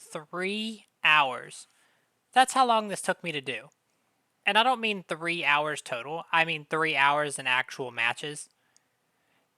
3 hours. That's how long this took me to do. And I don't mean 3 hours total, I mean 3 hours in actual matches.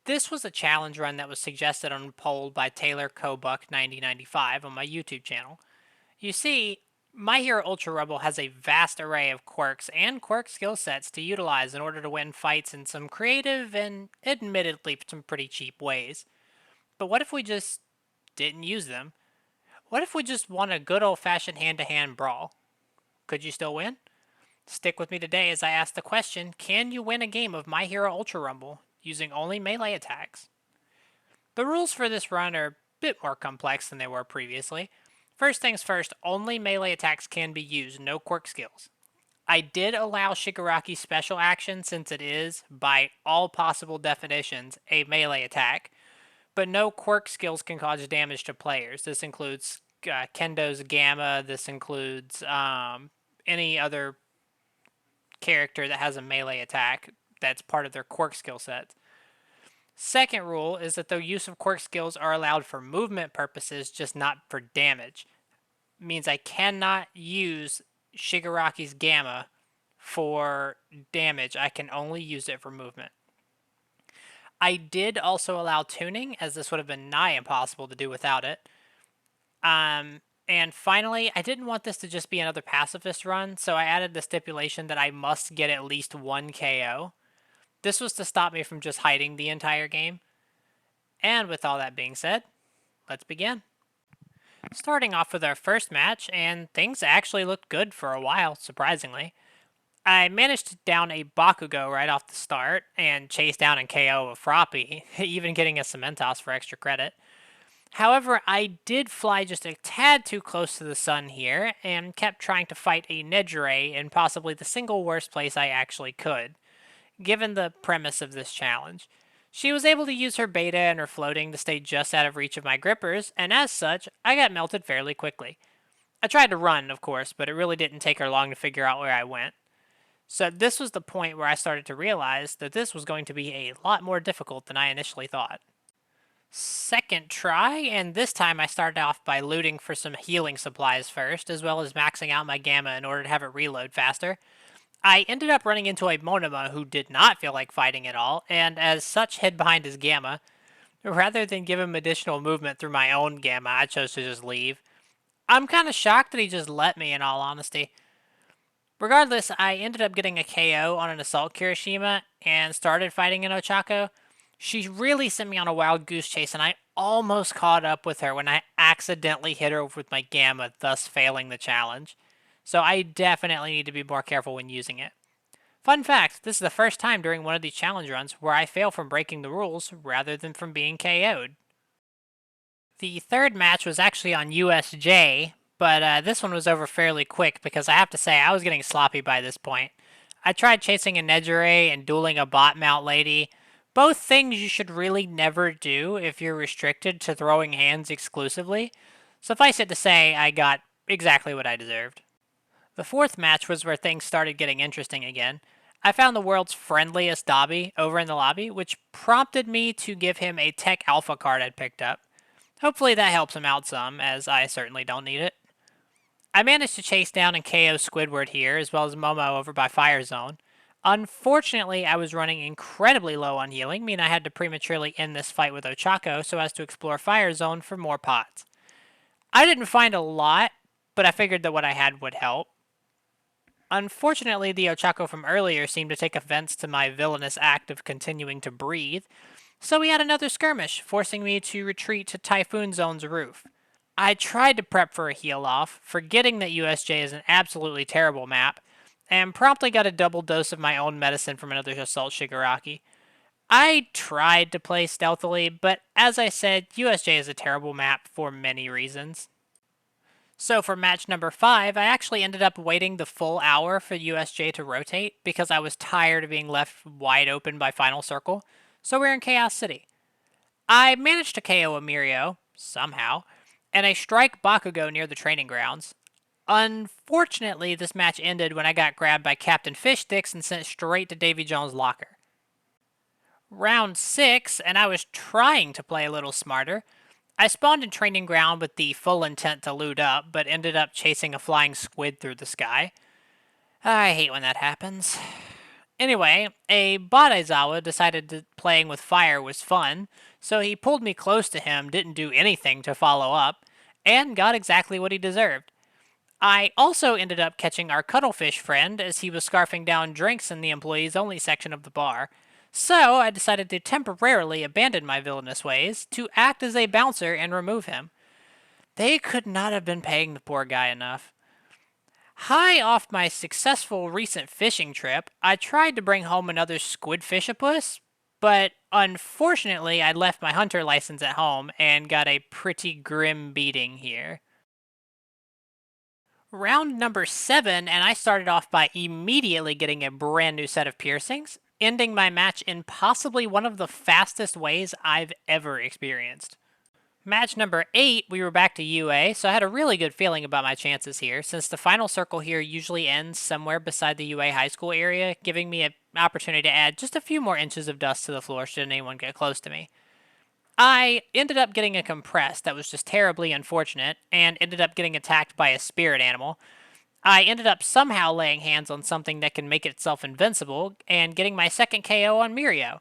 This was a challenge run that was suggested on a poll by Taylor Cobuck 9095 on my YouTube channel. You see, My Hero Ultra Rebel has a vast array of quirks and quirk skill sets to utilize in order to win fights in some creative and admittedly some pretty cheap ways. But what if we just didn't use them? What if we just won a good old-fashioned hand-to-hand brawl? Could you still win? Stick with me today as I ask the question, can you win a game of My Hero Ultra Rumble using only melee attacks? The rules for this run are a bit more complex than they were previously. First things first, only melee attacks can be used, no quirk skills. I did allow Shigaraki's special action since it is, by all possible definitions, a melee attack, but no quirk skills can cause damage to players. This includes Kendo's Gamma, this includes any other character that has a melee attack that's part of their quirk skill set. Second rule is that the use of quirk skills are allowed for movement purposes, just not for damage. It means I cannot use Shigaraki's Gamma for damage. I can only use it for movement. I did also allow tuning, as this would have been nigh impossible to do without it. And finally, I didn't want this to just be another pacifist run, so I added the stipulation that I must get at least one KO. This was to stop me from just hiding the entire game. And with all that being said, let's begin. Starting off with our first match, and things actually looked good for a while, surprisingly. I managed to down a Bakugo right off the start, and chase down and KO a Froppy, even getting a Cementos for extra credit. However, I did fly just a tad too close to the sun here, and kept trying to fight a Nejire in possibly the single worst place I actually could, given the premise of this challenge. She was able to use her beta and her floating to stay just out of reach of my grippers, and as such, I got melted fairly quickly. I tried to run, of course, but it really didn't take her long to figure out where I went. So this was the point where I started to realize that this was going to be a lot more difficult than I initially thought. Second try, and this time I started off by looting for some healing supplies first, as well as maxing out my Gamma in order to have it reload faster. I ended up running into a Monoma who did not feel like fighting at all, and as such hid behind his Gamma. Rather than give him additional movement through my own Gamma, I chose to just leave. I'm kind of shocked that he just let me, in all honesty. Regardless, I ended up getting a KO on an Assault Kirishima, and started fighting an Ochako. She really sent me on a wild goose chase, and I almost caught up with her when I accidentally hit her with my Gamma, thus failing the challenge. So I definitely need to be more careful when using it. Fun fact, this is the first time during one of these challenge runs where I fail from breaking the rules rather than from being KO'd. The third match was actually on USJ, but this one was over fairly quick because I have to say I was getting sloppy by this point. I tried chasing a Nejire and dueling a bot mount lady, both things you should really never do if you're restricted to throwing hands exclusively. Suffice it to say, I got exactly what I deserved. The fourth match was where things started getting interesting again. I found the world's friendliest Dobby over in the lobby, which prompted me to give him a Tech Alpha card I'd picked up. Hopefully that helps him out some, as I certainly don't need it. I managed to chase down and KO Squidward here, as well as Momo over by Fire Zone. Unfortunately, I was running incredibly low on healing, meaning I had to prematurely end this fight with Ochako so as to explore Fire Zone for more pots. I didn't find a lot, but I figured that what I had would help. Unfortunately, the Ochako from earlier seemed to take offense to my villainous act of continuing to breathe, so we had another skirmish, forcing me to retreat to Typhoon Zone's roof. I tried to prep for a heal-off, forgetting that USJ is an absolutely terrible map, and promptly got a double dose of my own medicine from another Assault Shigaraki. I tried to play stealthily, but as I said, USJ is a terrible map for many reasons. So for match number 5, I actually ended up waiting the full hour for USJ to rotate because I was tired of being left wide open by Final Circle, so we're in Chaos City. I managed to KO Emirio, somehow, and I strike Bakugo near the training grounds. Unfortunately, this match ended when I got grabbed by Captain Fishsticks and sent straight to Davy Jones' locker. Round 6, and I was trying to play a little smarter. I spawned in training ground with the full intent to loot up, but ended up chasing a flying squid through the sky. I hate when that happens. Anyway, a Badazawa decided that playing with fire was fun, so he pulled me close to him, didn't do anything to follow up, and got exactly what he deserved. I also ended up catching our cuttlefish friend as he was scarfing down drinks in the employees only section of the bar. So I decided to temporarily abandon my villainous ways to act as a bouncer and remove him. They could not have been paying the poor guy enough. High off my successful recent fishing trip, I tried to bring home another squidfishopus, but unfortunately I left my hunter license at home and got a pretty grim beating here. Round number 7, and I started off by immediately getting a brand new set of piercings, ending my match in possibly one of the fastest ways I've ever experienced. Match number 8, we were back to UA, so I had a really good feeling about my chances here, since the final circle here usually ends somewhere beside the UA high school area, giving me an opportunity to add just a few more inches of dust to the floor should anyone get close to me. I ended up getting a compressed that was just terribly unfortunate, and ended up getting attacked by a spirit animal. I ended up somehow laying hands on something that can make itself invincible, and getting my second KO on Mirio.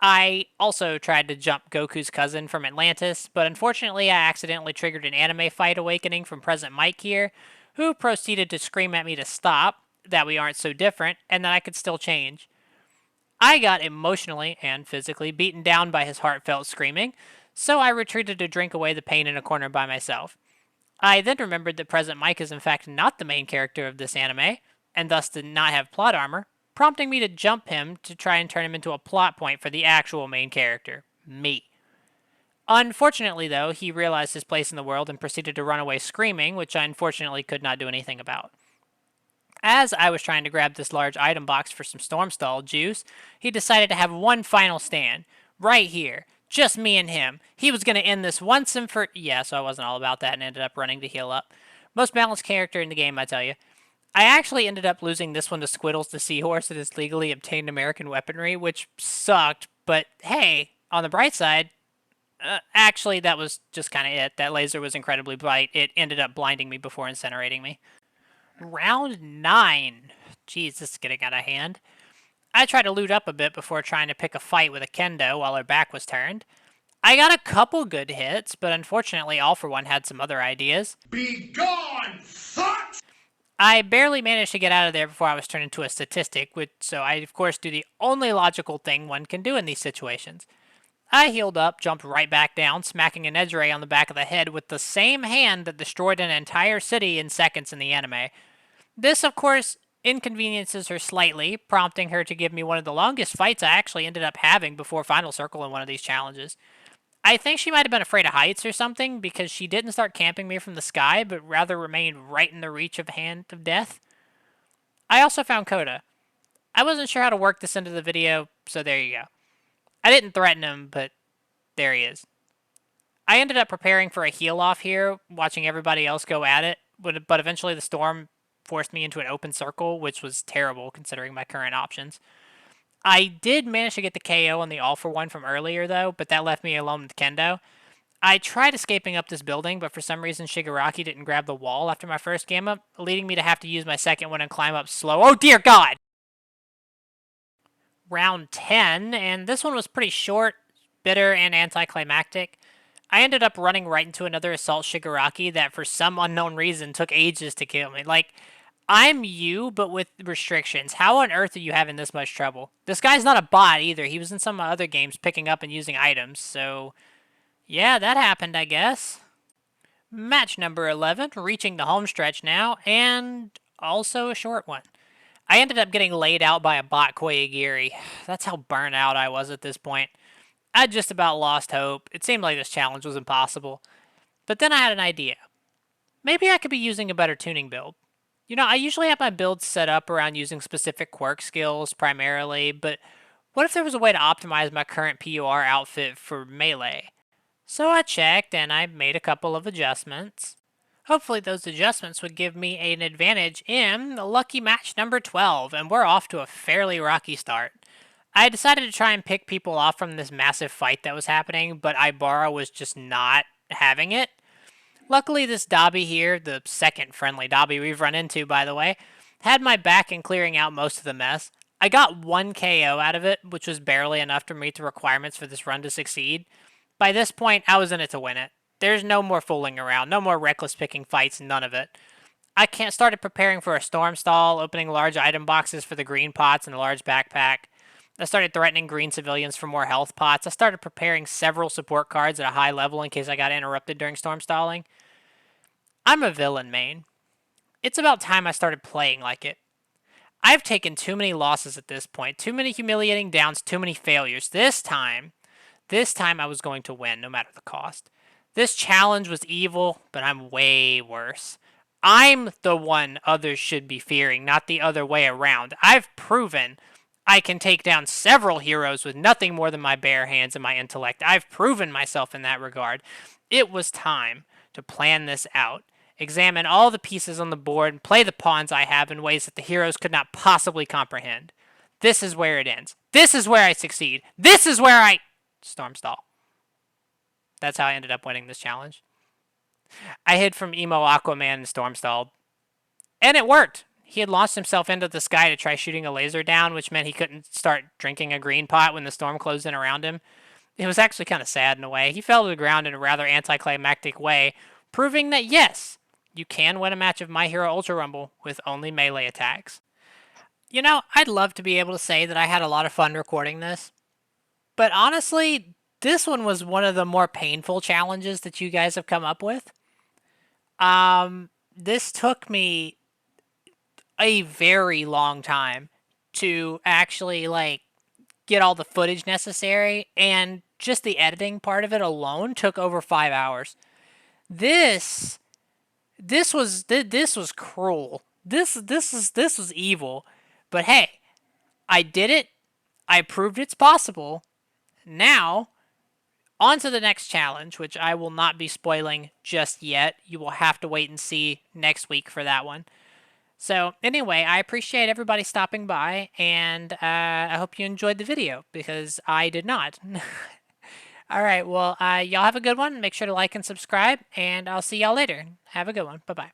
I also tried to jump Goku's cousin from Atlantis, but unfortunately I accidentally triggered an anime fight awakening from Present Mike here, who proceeded to scream at me to stop, that we aren't so different, and that I could still change. I got emotionally and physically beaten down by his heartfelt screaming, so I retreated to drink away the pain in a corner by myself. I then remembered that Present Mike is in fact not the main character of this anime, and thus did not have plot armor, prompting me to jump him to try and turn him into a plot point for the actual main character, me. Unfortunately, though, he realized his place in the world and proceeded to run away screaming, which I unfortunately could not do anything about. As I was trying to grab this large item box for some Stormstall juice, he decided to have one final stand. Right here. Just me and him. He was going to end this once and for... Yeah, so I wasn't all about that and ended up running to heal up. Most balanced character in the game, I tell you. I actually ended up losing this one to Squiddles the Seahorse that has legally obtained American weaponry, which sucked, but hey, on the bright side, actually that was just kind of it. That laser was incredibly bright. It ended up blinding me before incinerating me. Round 9. Jeez, this is getting out of hand. I tried to loot up a bit before trying to pick a fight with a kendo while her back was turned. I got a couple good hits, but unfortunately All For One had some other ideas. Be gone, fuck! I barely managed to get out of there before I was turned into a statistic, so I of course do the only logical thing one can do in these situations. I healed up, jumped right back down, smacking an edge ray on the back of the head with the same hand that destroyed an entire city in seconds in the anime. This, of course, inconveniences her slightly, prompting her to give me one of the longest fights I actually ended up having before Final Circle in one of these challenges. I think she might have been afraid of heights or something, because she didn't start camping me from the sky, but rather remained right in the reach of hand of death. I also found Coda. I wasn't sure how to work this into the video, so there you go. I didn't threaten him, but there he is. I ended up preparing for a heal off here, watching everybody else go at it, but eventually the storm forced me into an open circle, which was terrible considering my current options. I did manage to get the KO on the All For One from earlier, though, but that left me alone with Kendo. I tried escaping up this building, but for some reason Shigaraki didn't grab the wall after my first game up, leading me to have to use my second one and climb up slow. Oh dear God! Round 10, and this one was pretty short, bitter, and anticlimactic. I ended up running right into another Assault Shigaraki that for some unknown reason took ages to kill me. Like, I'm you, but with restrictions. How on earth are you having this much trouble? This guy's not a bot either. He was in some other games picking up and using items, so... yeah, that happened, I guess. Match number 11, reaching the home stretch now, and also a short one. I ended up getting laid out by a bot Koyagiri. That's how burnt out I was at this point. I just about lost hope. It seemed like this challenge was impossible. But then I had an idea. Maybe I could be using a better tuning build. You know, I usually have my builds set up around using specific quirk skills primarily, but what if there was a way to optimize my current PUR outfit for melee? So I checked and I made a couple of adjustments. Hopefully those adjustments would give me an advantage in lucky match number 12, and we're off to a fairly rocky start. I decided to try and pick people off from this massive fight that was happening, but Ibarra was just not having it. Luckily, this Dobby here, the second friendly Dobby we've run into, by the way, had my back in clearing out most of the mess. I got 1 KO out of it, which was barely enough to meet the requirements for this run to succeed. By this point, I was in it to win it. There's no more fooling around, no more reckless picking fights, none of it. I started preparing for a storm stall, opening large item boxes for the green pots and a large backpack. I started threatening green civilians for more health pots. I started preparing several support cards at a high level in case I got interrupted during storm stalling. I'm a villain, main. It's about time I started playing like it. I've taken too many losses at this point, too many humiliating downs, too many failures. This time I was going to win, no matter the cost. This challenge was evil, but I'm way worse. I'm the one others should be fearing, not the other way around. I've proven I can take down several heroes with nothing more than my bare hands and my intellect. I've proven myself in that regard. It was time to plan this out, examine all the pieces on the board, and play the pawns I have in ways that the heroes could not possibly comprehend. This is where it ends. This is where I succeed. This is where I storm stall. That's how I ended up winning this challenge. I hid from emo Aquaman and storm stalled. And it worked. He had launched himself into the sky to try shooting a laser down, which meant he couldn't start drinking a green pot when the storm closed in around him. It was actually kind of sad in a way. He fell to the ground in a rather anticlimactic way, proving that yes, you can win a match of My Hero Ultra Rumble with only melee attacks. You know, I'd love to be able to say that I had a lot of fun recording this, but honestly, this one was one of the more painful challenges that you guys have come up with. This took me a very long time to actually get all the footage necessary, and just the editing part of it alone took over 5 hours. This was cruel. This was evil. But hey, I did it. I proved it's possible. Now, on to the next challenge, which I will not be spoiling just yet. You will have to wait and see next week for that one. So anyway, I appreciate everybody stopping by, and I hope you enjoyed the video, because I did not. All right, well, y'all have a good one. Make sure to like and subscribe, and I'll see y'all later. Have a good one. Bye-bye.